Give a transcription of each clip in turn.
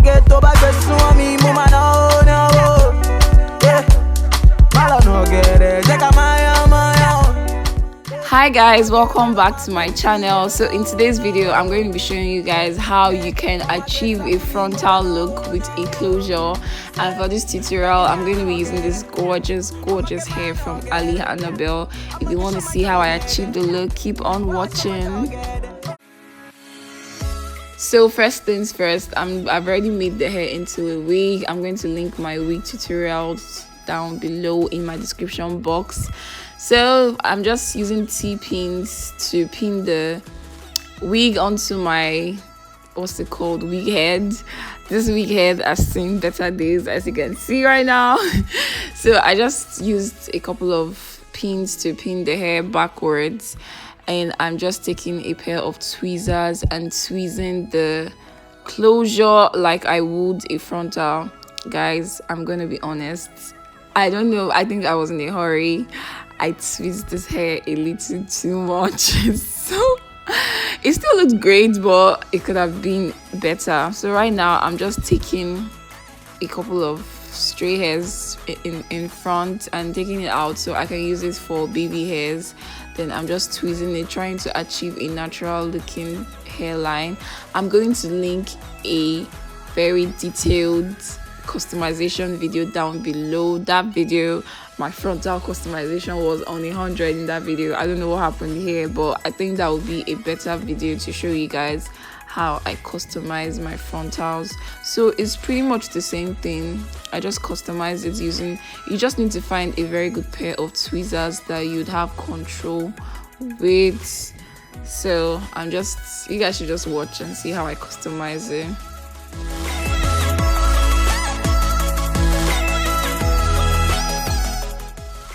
get to back the swami, mama no. Yeah, mala no get it. Jeka maya maya. Hi guys, welcome back to my channel. So in today's video I'm going to be showing you guys how you can achieve a frontal look with a closure, and for this tutorial I'm going to be using this gorgeous hair from Annabelle. If you want to see how I achieve the look, keep on watching. So first things first, I've already made the hair into a wig. I'm going to link my wig tutorials down below in my description box. So I'm just using T-pins to pin the wig onto my, what's it called, wig head. This wig head has seen better days, as you can see right now. So I just used a couple of pins to pin the hair backwards, and I'm just taking a pair of tweezers and tweezing the closure like I would a frontal. Guys, I'm gonna be honest, I don't know, I think I was in a hurry. I twisted this hair a little too much. So it still looks great, but it could have been better. So right now I'm just taking a couple of stray hairs in front and taking it out so I can use it for baby hairs. Then I'm just tweezing it, trying to achieve a natural looking hairline. I'm going to link a very detailed customization video down below. That video, my frontal customization was on 100 in that video. I don't know what happened here, but I think that would be a better video to show you guys how I customize my frontals. So it's pretty much the same thing. I just customize it using, you just need to find a very good pair of tweezers that you'd have control with. So you guys should just watch and see how I customize it.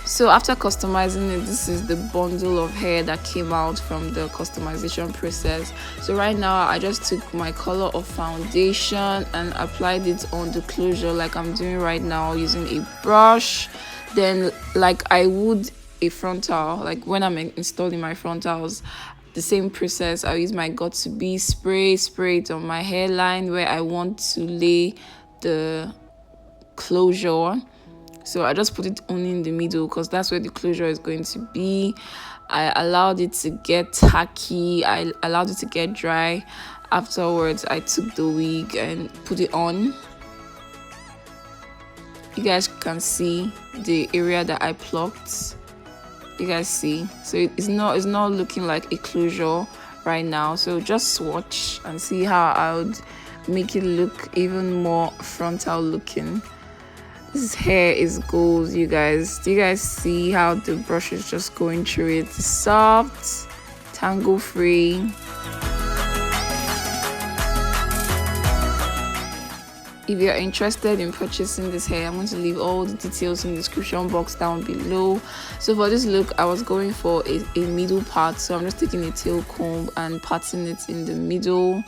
So after customizing it, this is the bundle of hair that came out from the customization process. So right now I just took my color of foundation and applied it on the closure like I'm doing right now using a brush. Then like I would a frontal, like when I'm installing my frontals, the same process. I'll use my got to be spray it on my hairline where I want to lay the closure. So I just put it only in the middle because that's where the closure is going to be. I allowed it to get tacky. I allowed it to get dry. Afterwards, I took the wig and put it on. You guys can see the area that I plucked. You guys see? So it's not looking like a closure right now. So just swatch and see how I would make it look even more frontal looking. This hair is gold, you guys. Do you guys see how the brush is just going through it? It's soft, tangle free. If you're interested in purchasing this hair, I'm going to leave all the details in the description box down below. So for this look, I was going for a middle part, so I'm just taking a tail comb and parting it in the middle.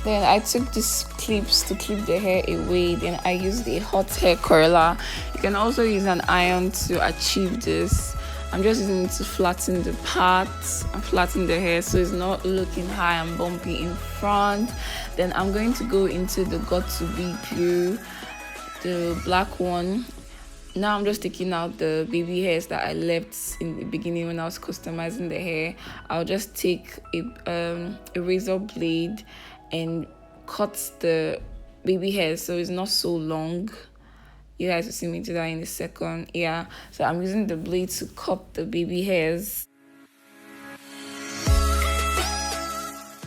Then I took these clips to clip the hair away. Then I used a hot hair curler. You can also use an iron to achieve this. I'm just using it to flatten the parts and flatten the hair so it's not looking high and bumpy in front. Then I'm going to go into the got to be glue, the black one. Now I'm just taking out the baby hairs that I left in the beginning when I was customizing the hair. I'll just take a razor blade and cut the baby hair so it's not so long. You guys will see me do that in a second. Yeah, so I'm using the blade to cut the baby hairs.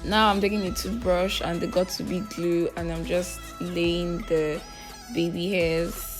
Now I'm taking a toothbrush and the got to be glue and I'm just laying the baby hairs.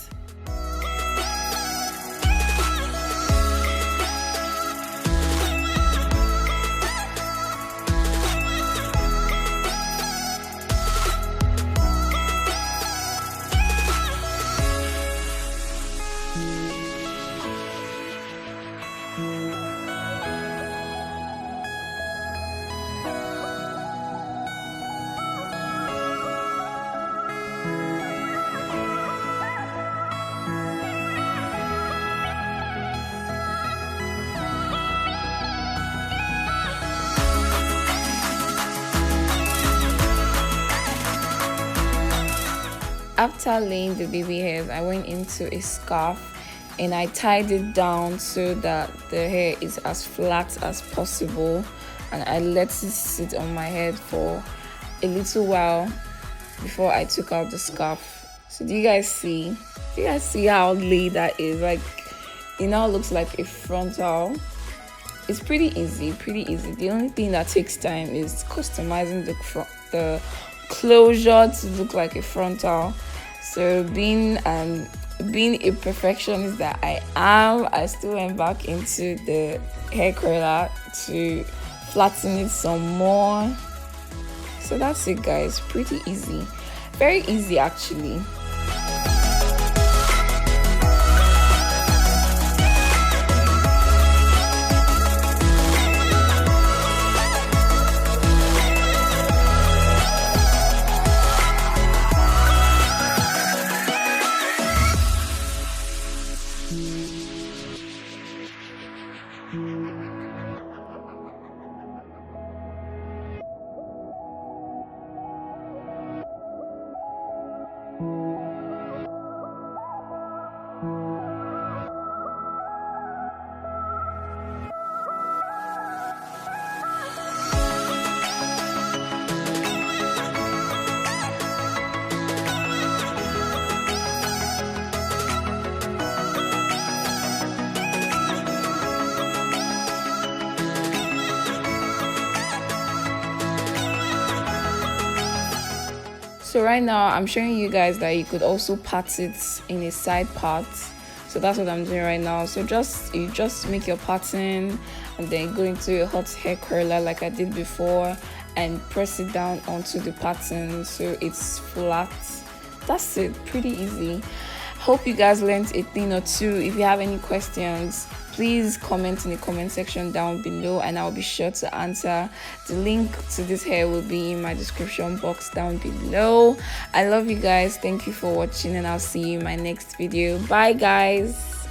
After laying the baby hairs, I went into a scarf and I tied it down so that the hair is as flat as possible, and I let it sit on my head for a little while before I took out the scarf. So do you guys see how laid that is? Like, it now looks like a frontal. It's pretty easy. The only thing that takes time is customizing the closure to look like a frontal. So being a perfectionist that I am, I still went back into the hair curler to flatten it some more. So that's it, guys. Pretty easy, very easy actually. So right now I'm showing you guys that you could also part it in a side part. So that's what I'm doing right now. So you just make your pattern and then go into a hot hair curler like I did before and press it down onto the pattern so it's flat. That's it, pretty easy. Hope you guys learned a thing or two. If you have any questions, please comment in the comment section down below and I'll be sure to answer. The link to this hair will be in my description box down below. I love you guys. Thank you for watching and I'll see you in my next video. Bye guys.